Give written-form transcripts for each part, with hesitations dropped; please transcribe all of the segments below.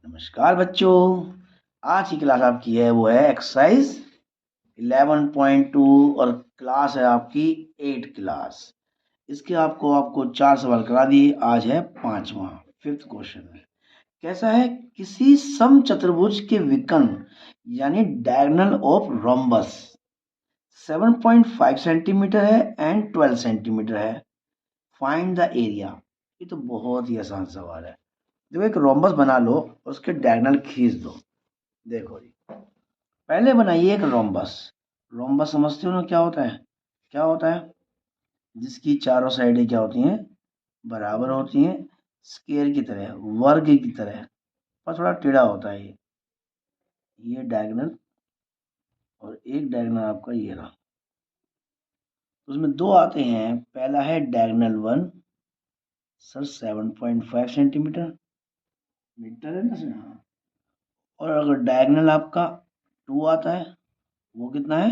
नमस्कार बच्चों, आज की क्लास आपकी है वो है एक्सरसाइज 11.2 और क्लास है आपकी 8 क्लास। इसके आपको 4 सवाल करा दिए। आज है 5वां 5th क्वेश्चन है। कैसा है, किसी समचतुर्भुज के विकर्ण यानी डायगोनल ऑफ रोम्बस 7.5 सेंटीमीटर है एंड 12 सेंटीमीटर है। Find the area. ये तो बहुत ही आसान सवाल है। देखो, एक रोम्बस बना लो, उसके डायगोनल खींच दो। देखो जी, पहले बनाइए एक रोम्बस। रोम्बस समझते हो ना क्या होता है? क्या होता है? जिसकी चारों साइडें क्या होती हैं? बराबर होती हैं, स्क्वायर की तरह, वर्ग की तरह, पर थोड़ा टेढ़ा होता है। ये डायगोनल और एक डायगोनल आपका ये रहा। उसमें दो आते हैं। पहला है डायगोनल 1, सर 7.5 सेंटीमीटर मीटर है ना सर? हाँ। और अगर डायगोनल आपका 2 आता है, वो कितना है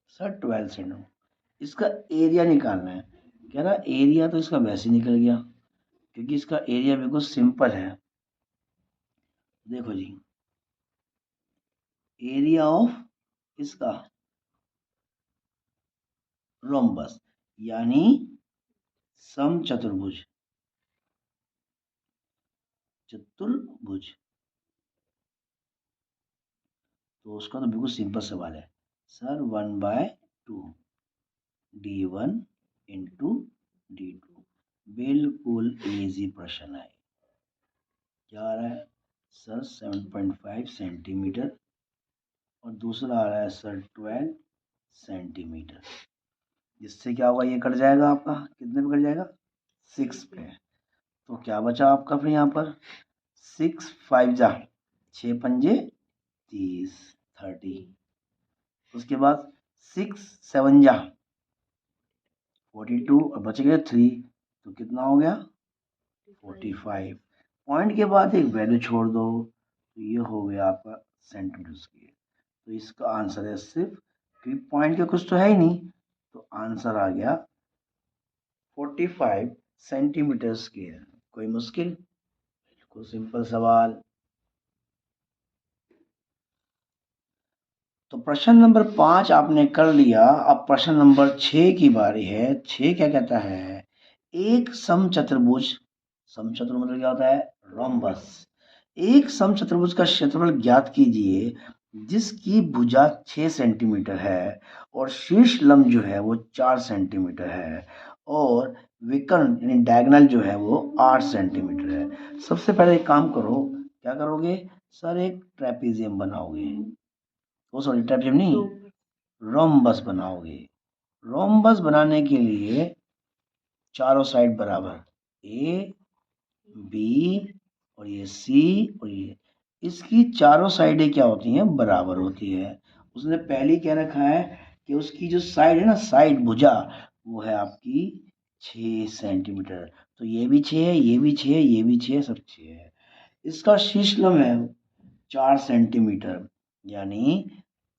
सर? 12 सेंटीमीटर। इसका एरिया निकालना है। कह रहा एरिया तो इसका वैसे निकल गया, क्योंकि इसका एरिया बिल्कुल सिंपल है। देखो जी, एरिया ऑफ इसका रोम्बस यानी समचतुर्भुज, चतुर्भुज, तो उसका तो बिल्कुल सिंपल सवाल है सर। 1/2 d1 into d2। बिल्कुल इजी प्रश्न है। क्या आ रहा है सर? 7.5 सेंटीमीटर और दूसरा आ रहा है सर 12 सेंटीमीटर। जिससे क्या होगा, ये कट जाएगा आपका। कितने पे कट जाएगा? 6 पे। तो क्या बचा आपका फिर यहाँ पर? 6 5 जा 6 पंजे 30 30। उसके बाद 6 7 जा 42 और बच गए 3। तो कितना हो गया? 45। पॉइंट के बाद एक वैल्यू छोड़ दो, तो ये हो गया आपका सेंटीमीटर स्क्वायर। तो इसका आंसर है सिर्फ, क्योंकि पॉइंट के कुछ तो है ही नहीं, तो आंसर आ गया 45 सेंटीमीटर स्क्वायर। कोई मुश्किल? बिल्कुल सिंपल सवाल। तो प्रश्न नंबर 5 आपने कर लिया। अब प्रश्न नंबर 6 की बारी है। 6 क्या कहता है? एक समचतुर्भुज, समचतुर्भुज मतलब क्या होता है? रोम्बस। एक समचतुर्भुज का क्षेत्रफल ज्ञात कीजिए जिसकी भुजा 6 सेंटीमीटर है और शीर्ष लंब जो है वो 4 सेंटीमीटर है और विकर्ण यानी डायगोनल जो है वो 8 सेंटीमीटर है। सबसे पहले एक काम करो, क्या करोगे सर? एक ट्रेपीजियम बनाओगे। वो सॉरी, ट्रेपीजियम नहीं, रोम्बस बनाओगे। रोम्बस बनाने के लिए चारों साइड बराबर, ए बी और ये सी और ये, इसकी चारों साइडें क्या होती हैं? बराबर होती है। उसने पहले क्या रखा है कि उसकी जो साइड है ना, साइड भुजा, वो है आपकी 6 सेंटीमीटर। तो ये भी 6 है, ये भी 6 है, ये भी 6 है, सब 6 है। इसका शीर्ष लंब है 4 सेंटीमीटर, यानी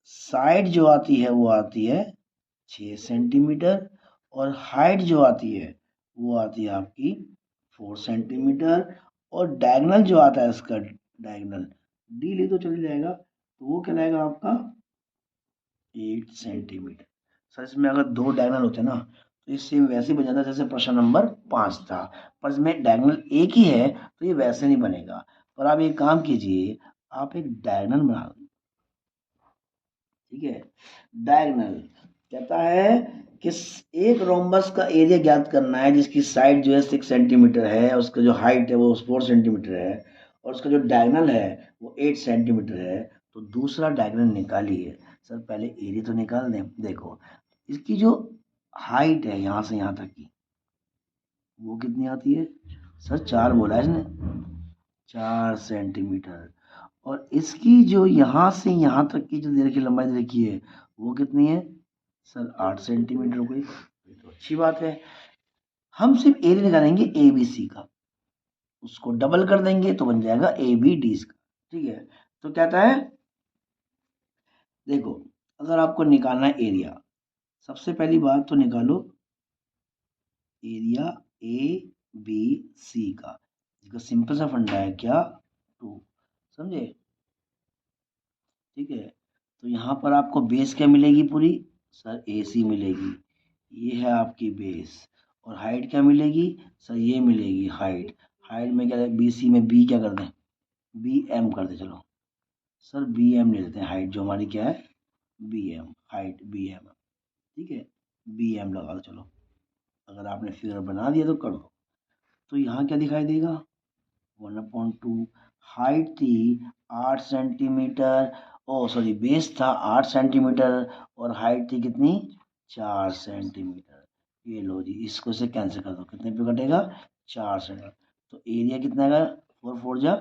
साइड जो आती है वो आती है 6 सेंटीमीटर और हाइट जो आती है वो आती है आपकी 4 सेंटीमीटर। और डायगोनल जो आता है इसका, डायगोनल डी ले तो चल जाएगा, तो वो कहलाएगा आपका 8 सेंटीमीटर। सर इसमें अगर दो डायगोनल होते ना, तो इससे वैसे बन जाता जैसे प्रश्न नंबर 5 था, पर इसमें डायगोनल एक ही है तो ये वैसे नहीं बनेगा। पर आप एक काम कीजिए, आप एक डायगोनल बना लो। ठीक है, डायगोनल कहता है कि एक रोम्बस का एरिया ज्ञात करना है जिसकी साइड जो है 6 सेंटीमीटर है, उसका जो हाइट है वो 4 सेंटीमीटर है और उसका जो डायगोनल है वो 8 सेंटीमीटर है। तो दूसरा डायगोनल निकालिए। सर पहले एरिया तो निकाल दें। देखो, इसकी जो हाइट है यहाँ से यहाँ तक की, वो कितनी आती है? सर 4 बोला है इसने, 4 सेंटीमीटर। और इसकी जो यहाँ से यहाँ तक की जो देखिए लंबाई देखिए, वो कितनी है? सर 8 सेंटीमीटर हो गई। तो अच्छी बात है। हम सिर्फ एरिया निकालेंगे ए बी सी का, उसको डबल कर देंगे तो बन जाएगा ए बी डी का। ठीक है, तो कहता है देखो, अगर आपको निकालना है एरिया, सबसे पहली बात तो निकालो एरिया ए बी सी का। इसका सिंपल सा फंडा है क्या? 2, समझे? ठीक है, तो यहाँ पर आपको बेस क्या मिलेगी पूरी? सर AC मिलेगी, ये है आपकी बेस। और हाइट क्या मिलेगी? सर ये मिलेगी हाइट। हाइट में क्या है? BC में B क्या कर दें? BM कर दें। चलो सर BM ले लेते हैं, हाइट जो हमारी क्या है? BM, हाइट BM, ठीक है, BM लगा दो। चलो अगर आपने फिगर बना दिया तो कर दो। तो यहाँ क्या दिखाई देगा? 1/2। हाइट थी 8 सेंटीमीटर, ओ सॉरी बेस था 8 सेंटीमीटर, और हाइट थी कितनी? 4 सेंटीमीटर। ये लो जी, इसको से कैंसिल कर दो, कितने पे कटेगा? 4 सेंटीमीटर। तो एरिया कितना आएगा? 4 4 जा,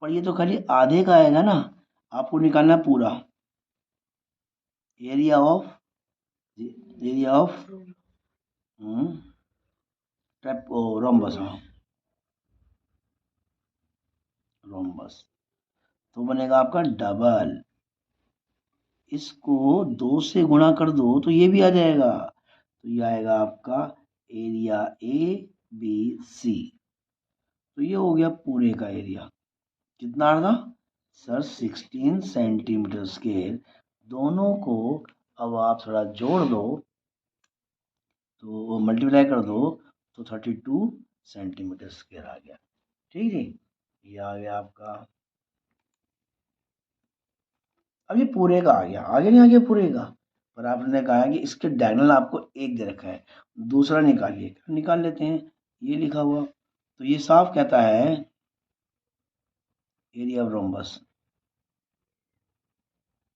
पर ये तो खाली आधे का आएगा ना, आपको निकालना पूरा area of, area of trap rhombus, हाँ रोम्बस। तो बनेगा आपका डबल, इसको 2 से गुणा कर दो तो ये भी आ जाएगा, तो ये आएगा आपका एरिया ABC। तो ये हो गया पूरे का एरिया। कितना आ था? Sir 16 centimetre square. दोनों को अब आप थोड़ा जोड़ दो, तो मल्टीप्लाई कर दो, तो 32 सेंटीमीटर स्क्वायर आ गया। ठीक जी, ये आ गया आपका। अब ये पूरे का आ गया, आगे नहीं आ गया पूरे का, पर आपने कहा कि इसके डायगोनल आपको एक दे रखा है, दूसरा निकालिए। निकाल लेते हैं, ये लिखा हुआ, तो ये साफ कहता है एरिया ऑफ रोम्बस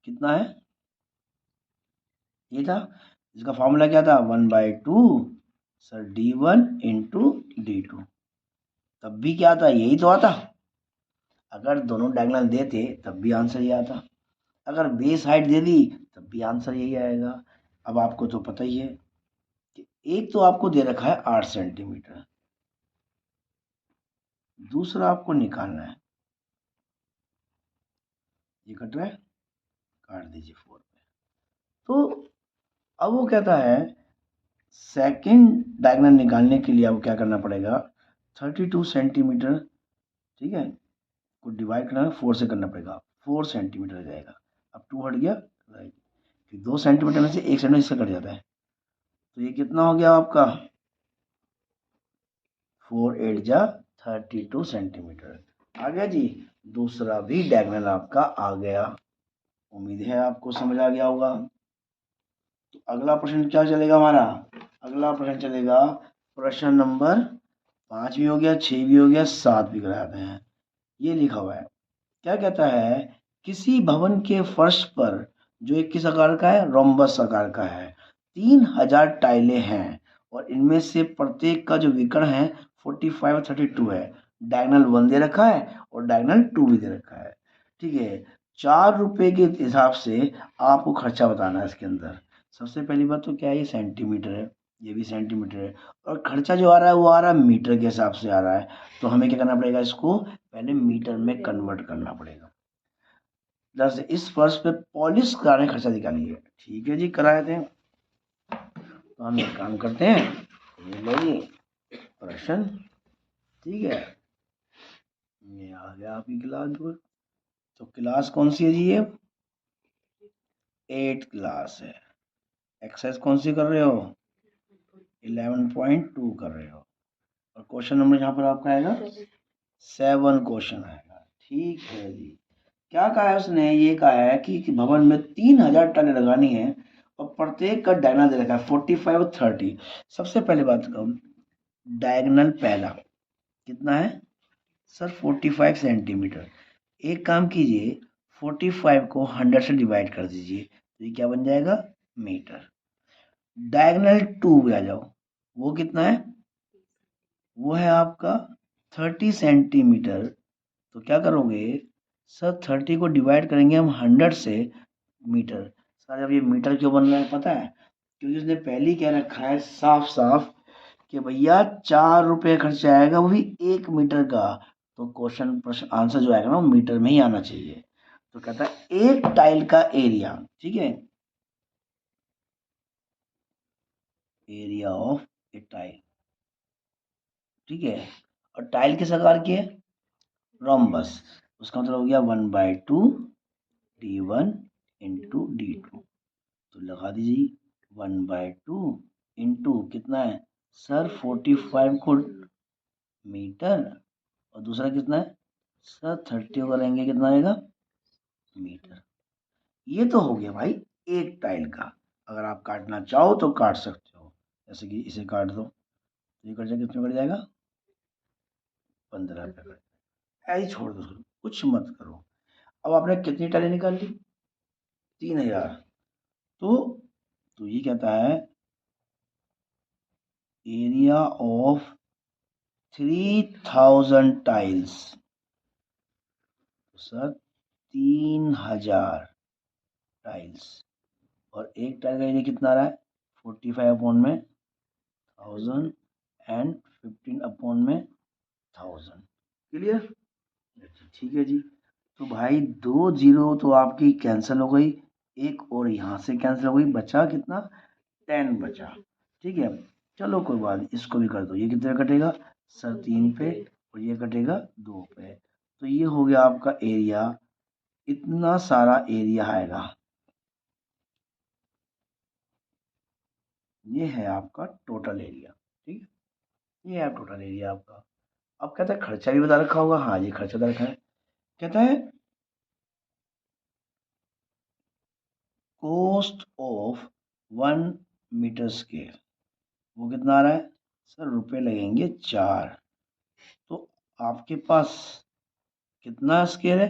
कितना है? ये था, इसका फॉर्मूला क्या था? 1/2 सर D1 इंटू D2। तब भी क्या था? यही तो आता। अगर दोनों डायगोनल देते तब भी आंसर ये आता, अगर बेस हाइट दे दी तब भी आंसर यही आएगा। अब आपको तो पता ही है कि एक तो आपको दे रखा है 8 सेंटीमीटर, दूसरा आपको निकालना है, ये कट रहा है, काट दीजिए 4 पे। तो अब वो कहता है सेकंड डायगोनल निकालने के लिए आपको क्या करना पड़ेगा? 32 सेंटीमीटर, ठीक है, को डिवाइड करना है 4 से करना पड़ेगा, 4 सेंटीमीटर आ जाएगा। अब 2 हट गया, राइट, फिर 2 सेंटीमीटर में से 1 सेंटीमीटर इससे कट जाता है, तो ये कितना हो गया आपका? 4 8 जा 32 सेंटीमीटर आ गया जी। दूसरा भी डायगोनल आपका आ गया। उम्मीद है आपको समझ आ गया होगा। तो अगला प्रश्न क्या चलेगा हमारा? अगला प्रश्न चलेगा प्रश्न नंबर 5 भी हो गया, 6 भी हो गया, 7 भी कराते हैं। ये लिखा हुआ है, क्या कहता है? किसी भवन के फर्श पर, जो एक किस आकार का है? रोम्बस आकार का है, 3000 टाइलें हैं, और इनमें से प्रत्येक का जो विकर्ण है 45 और 32 है। डायगोनल 1 दे रखा है और डायगोनल 2 भी दे रखा है। ठीक है, 4 रुपए के हिसाब से आपको खर्चा बताना है इसके अंदर। सबसे पहली बात तो क्या है, ये सेंटीमीटर है, ये भी सेंटीमीटर है, और खर्चा जो आ रहा है वो आ रहा है मीटर के हिसाब से आ रहा है। तो हमें क्या करना पड़ेगा? इसको पहले मीटर में कन्वर्ट करना पड़ेगा। जैसे इस फर्श पे पॉलिश कराने का खर्चा निकालिए। ठीक है जी, कराए थे। तो हम एक काम करते हैं, ये लो जी प्रश्न, ठीक है, ये आ गया आपकी क्लास पर। तो क्लास कौन सी है जी? ये 8 क्लास है। एक्सरसाइज कौन सी कर रहे हो? 11.2 कर रहे हो। और क्वेश्चन नंबर यहाँ पर आपका आएगा 7 क्वेश्चन आएगा। ठीक है जी, क्या कहा है उसने? ये कहा है कि भवन में 3000 टाइलें लगानी है, और प्रत्येक का डायगोनल दे रखा है 45 और 30। सबसे पहले बात कहूँ, डायगोनल पहला कितना है? Sir 45 centimetre. एक काम कीजिए, 45 को 100 से डिवाइड कर दीजिए, तो ये क्या बन जाएगा? मीटर। डायगोनल 2 पे आ जाओ, वो कितना है? वो है आपका 30 सेंटीमीटर। तो क्या करोगे सर? 30 को डिवाइड करेंगे हम 100 से, मीटर। सर अब ये मीटर क्यों बन रहा है पता है? क्योंकि उसने पहले ही कह रखा है साफ साफ कि भैया 4 रुपये खर्चा आएगा, वो भी 1 मीटर का। तो क्वेश्चन प्रश्न आंसर जो आएगा ना, वो मीटर में ही आना चाहिए। तो कहता है एक टाइल का एरिया, ठीक है, एरिया ऑफ ए टाइल, ठीक है, और टाइल किस आकार की है? रोम्बस, उसका मतलब हो गया 1/2 d1 इंटू d2। तो लगा दीजिए 1/2 इंटू कितना है सर 45 को मीटर, और दूसरा कितना है सर 30 को करेंगे कितना आएगा मीटर। ये तो हो गया भाई एक टाइल का। अगर आप काटना चाहो तो काट सकते हो, जैसे कि इसे काट दो, ये कट जाएगा, कितने कट जाएगा 15 पे कट, ऐसे ही छोड़ दो उसको, कुछ मत करो। अब आपने कितनी टाइलें निकाल ली 3000। तो ये कहता है area of 3000 tiles, sir 3000 tiles, और एक टाइल का एरिया कितना आ रहा है 45 अपॉन में 1000 एंड 15 अपॉन में 1000। क्लियर? ठीक है जी। तो भाई 2 जीरो तो आपकी कैंसिल हो गई, एक और यहाँ से कैंसिल हो गई, बचा कितना 10 बचा। ठीक है, चलो कोई बात नहीं, इसको भी कर दो। ये कितने कटेगा सर 3 पे, और ये कटेगा 2 पे। तो ये हो गया आपका एरिया, इतना सारा एरिया आएगा। ये है आपका टोटल एरिया। ठीक है, ये है टोटल एरिया आपका। अब कहता है खर्चा भी बता रखा होगा, हाँ ये खर्चा बता रखा है। कहता है कॉस्ट ऑफ 1 मीटर स्क्वायर, वो कितना आ रहा है सर रुपए लगेंगे 4। तो आपके पास कितना स्क्वायर है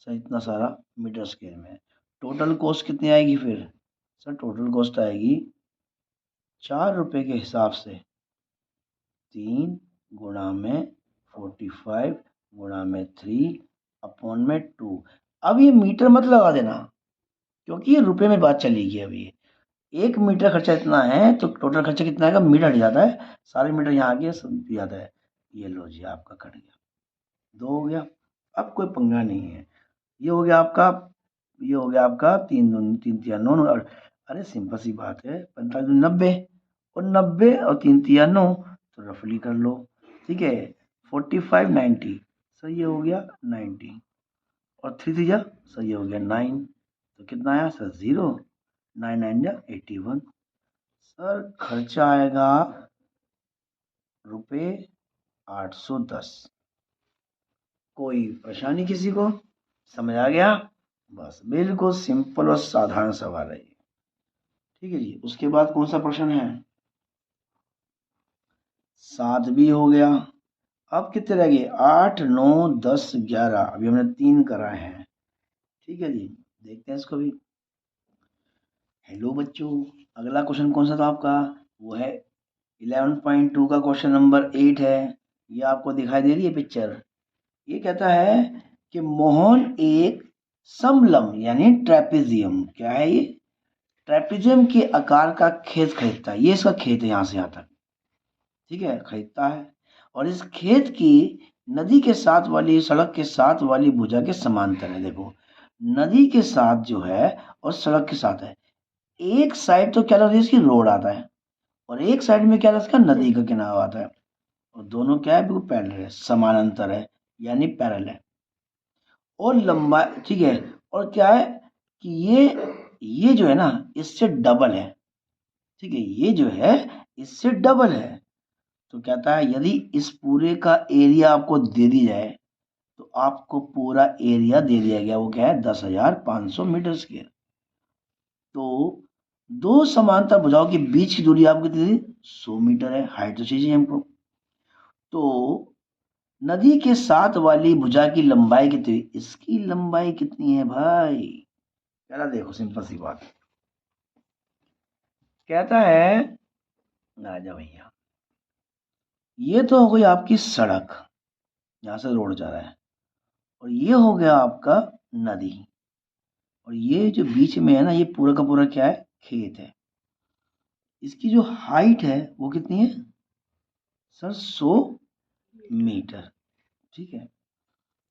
सर, इतना सारा मीटर स्क्वायर में। टोटल कॉस्ट कितनी आएगी फिर सर, टोटल कॉस्ट आएगी 4 रुपए के हिसाब से 3 गुणा में 45 गुणा में 3 अपॉन में 2। अब ये मीटर मत लगा देना, क्योंकि ये रुपए में बात चलेगी। अभी 1 मीटर खर्चा इतना है, तो टोटल खर्चा कितना आएगा, मीटर हट जाता है, सारे मीटर यहाँ आ गया, सब भी आता है। ये लो जी आपका कट गया, 2 हो गया। अब कोई पंगा नहीं है। ये हो गया आपका, ये हो गया आपका 3 3 9, और अरे सिंपल सी बात है, 45 90, और 90 और 3 3 9, तो रफली कर लो। ठीक है, 45 90, सर ये हो गया 90, और 3 3 सर ये हो गया 9। तो कितना आया सर 0, 9 9 81। सर खर्चा आएगा रुपये 810। कोई परेशानी किसी को, समझ आ गया? बस बिल्कुल सिंपल और साधारण सवाल है ये। ठीक है जी, उसके बाद कौन सा प्रश्न है, 7 भी हो गया। अब कितने रह गए 8 9 10 11, अभी हमने 3 कराए हैं। ठीक है जी, देखते हैं इसको भी। हेलो बच्चों, अगला क्वेश्चन कौन सा था आपका, वो है 11.2 का क्वेश्चन नंबर 8 है। ये आपको दिखाई दे रही है पिक्चर। ये कहता है कि मोहन एक समलंब यानी ट्रेपेजियम, क्या है ये, ट्रेपेजियम के आकार का खेत खरीदता है। ये इसका खेत है, यहाँ से यहाँ तक। ठीक है, खरीदता है, और इस खेत की नदी के साथ वाली, सड़क के साथ वाली भुजा के समांतर है। देखो, नदी के साथ जो है और सड़क के साथ है, एक साइड तो क्या लगता है इसकी रोड आता है, और एक साइड में क्या है इसका नदी का किनारा आता है, और दोनों क्या है बिल्कुल पैरेलल है, समानांतर है, यानी पैरेलल है। और लंबाई, ठीक है, और क्या है कि ये जो है ना इससे डबल है। ठीक है, ये जो है इससे डबल है। तो कहता है यदि इस पूरे का एरिया आपको दे दी जाए, तो आपको पूरा एरिया दे दिया गया, वो क्या है 10,500 मीटर स्क्वायर। तो दो समांतर भुजाओं के बीच की दूरी आपको कितनी दी, 100 मीटर है, हाइट तो चाहिए हमको। तो नदी के साथ वाली भुजा की लंबाई कितनी, इसकी लंबाई कितनी है भाई, पहला देखो सिंपल सी बात। कहता है, आजा भैया, ये तो हो गई आपकी सड़क, यहाँ से रोड जा रहा है, और ये हो गया आपका नदी, और ये जो बीच में है ना, ये पूरा का पूरा क्या है खेत है। इसकी जो हाइट है वो कितनी है सर 100 मीटर। ठीक है,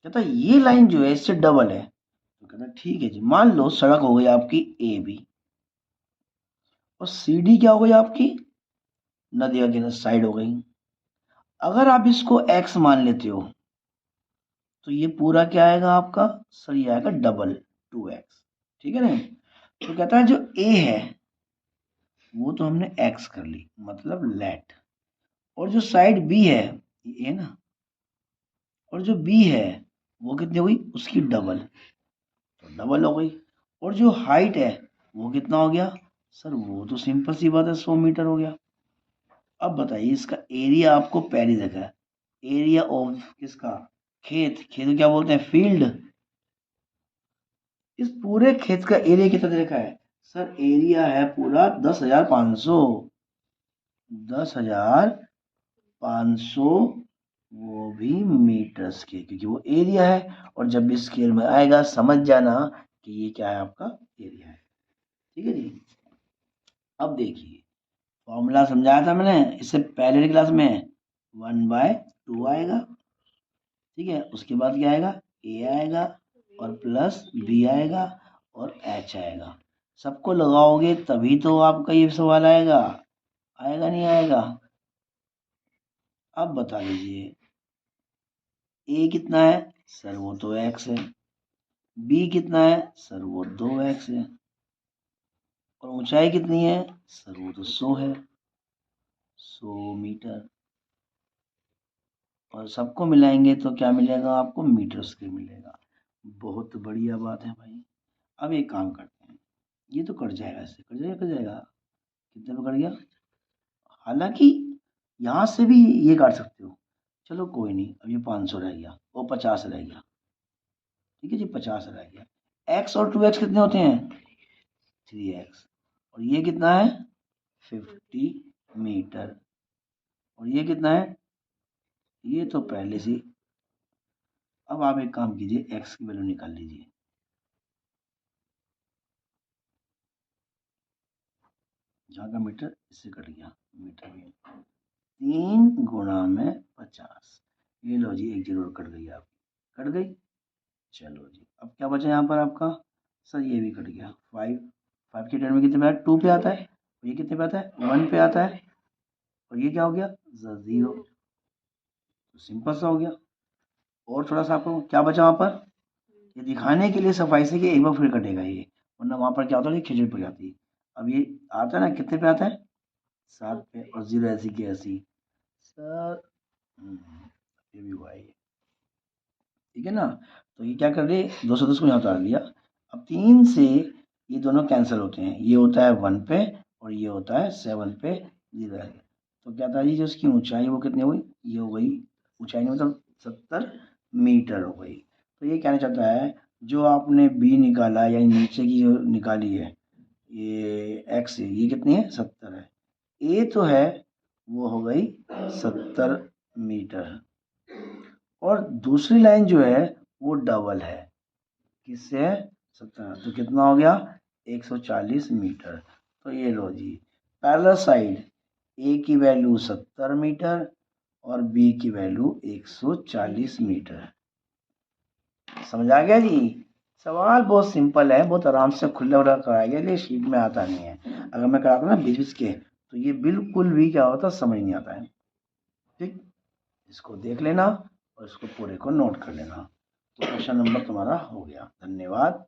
कहता है ये लाइन जो है इससे डबल है। तो कहता है ठीक है जी, मान लो सड़क हो गई आपकी ए बी, और सी डी क्या हो गई आपकी नदी का किनारा साइड हो गई। अगर आप इसको एक्स मान लेते हो, तो ये पूरा क्या आएगा आपका सर, ये आएगा डबल 2x, ठीक है ना। तो कहता है जो a है वो तो हमने x कर ली, मतलब लेट, और जो साइड b है ये a ना, और जो b है वो कितनी हो गई उसकी डबल, तो डबल हो गई। और जो हाइट है वो कितना हो गया सर, वो तो सिंपल सी बात है 100 मीटर हो गया। अब बताइए इसका एरिया आपको पहले देखा है, एरिया ऑफ किसका, खेत, खेत को क्या बोलते हैं फील्ड। इस पूरे खेत का एरिया कितना देखा है सर, एरिया है पूरा 10,500, 10,500, वो भी मीटर्स के, क्योंकि वो एरिया है। और जब भी स्केल में आएगा समझ जाना कि ये क्या है आपका एरिया है, ठीक है जी। अब देखिए फॉर्मूला समझाया था मैंने इससे पहले की क्लास में, 1/2 आएगा, ठीक है। उसके बाद क्या आएगा ए आएगा, और प्लस बी आएगा, और एच आएगा। सबको लगाओगे तभी तो आपका ये सवाल आएगा, आएगा नहीं आएगा। अब बता दीजिए ए कितना है सर, वो तो एक्स है। बी कितना है सर, वो 2x है। और ऊंचाई कितनी है सर, वो तो 100 है, 100 मीटर। और सबको मिलाएंगे तो क्या मिलेगा आपको, मीटर स्क्वायर मिलेगा। बहुत बढ़िया बात है भाई। अब एक काम करते हैं, ये तो कट जाएगा, इससे कट जाएगा, कट जाएगा, कितने में कट गया। हालांकि यहाँ से भी ये काट सकते हो, चलो कोई नहीं, अब ये 500 रह गया, वो 50 रह गया, ठीक है जी, 50 रह गया। x और 2x कितने होते हैं 3x, और ये कितना है 50 मीटर, और ये कितना है, ये तो पहले से। अब आप एक काम कीजिए, x की वैल्यू निकाल लीजिए, जहाँ का मीटर इससे कट गया, मीटर में 3 × 50, ये लो जी, एक जरूर कट गई आपकी, कट गई। चलो जी, अब क्या बचा यहाँ पर आपका सर, ये भी कट गया। 5 की टर्म में कितने पे आता है, 2 पे आता है, और ये कितने पे आता है 1 पे आता है, और ये क्या हो गया 0, तो सिंपल सा हो गया। और थोड़ा सा आपको क्या बचा वहाँ पर, ये दिखाने के लिए सफाई से कि एक बार फिर कटेगा ये, वरना वहाँ पर क्या होता है खिचड़ी पड़ जाती है। अब ये आता है ना, कितने पे आता है 7 पे, और 0 ऐसी की ऐसी सर। ये भी हुआ है ये, ठीक है ना। तो ये क्या कर रहे, 210 को यहाँ उतार लिया। अब 3 से ये दोनों कैंसिल होते हैं, ये होता है 1 पे, और ये होता है 7 पे, 0 है। तो क्या था जी, जो उसकी ऊंचाई वो कितनी हो गई, ये हो गई ऊंचाई नहीं, मतलब 70 मीटर हो गई। तो ये कहना चाहता है जो आपने बी निकाला, यानी नीचे की जो निकाली है ये एक्स, ये कितनी है 70 है। ए तो है वो हो गई 70 मीटर, और दूसरी लाइन जो है वो डबल है, किससे है 70, तो कितना हो गया 140 मीटर। तो ये लो जी, पैरेलल साइड ए की वैल्यू 70 मीटर और बी की वैल्यू 140 मीटर। समझ आ गया जी। सवाल बहुत सिंपल है, बहुत आराम से खुला खुला कराया गया, लेकिन शीट में आता नहीं है। अगर मैं कराता ना बीच बीच के तो ये बिल्कुल भी क्या होता समझ नहीं आता है, ठीक। इसको देख लेना और इसको पूरे को नोट कर लेना, तो क्वेश्चन नंबर तुम्हारा हो गया। धन्यवाद।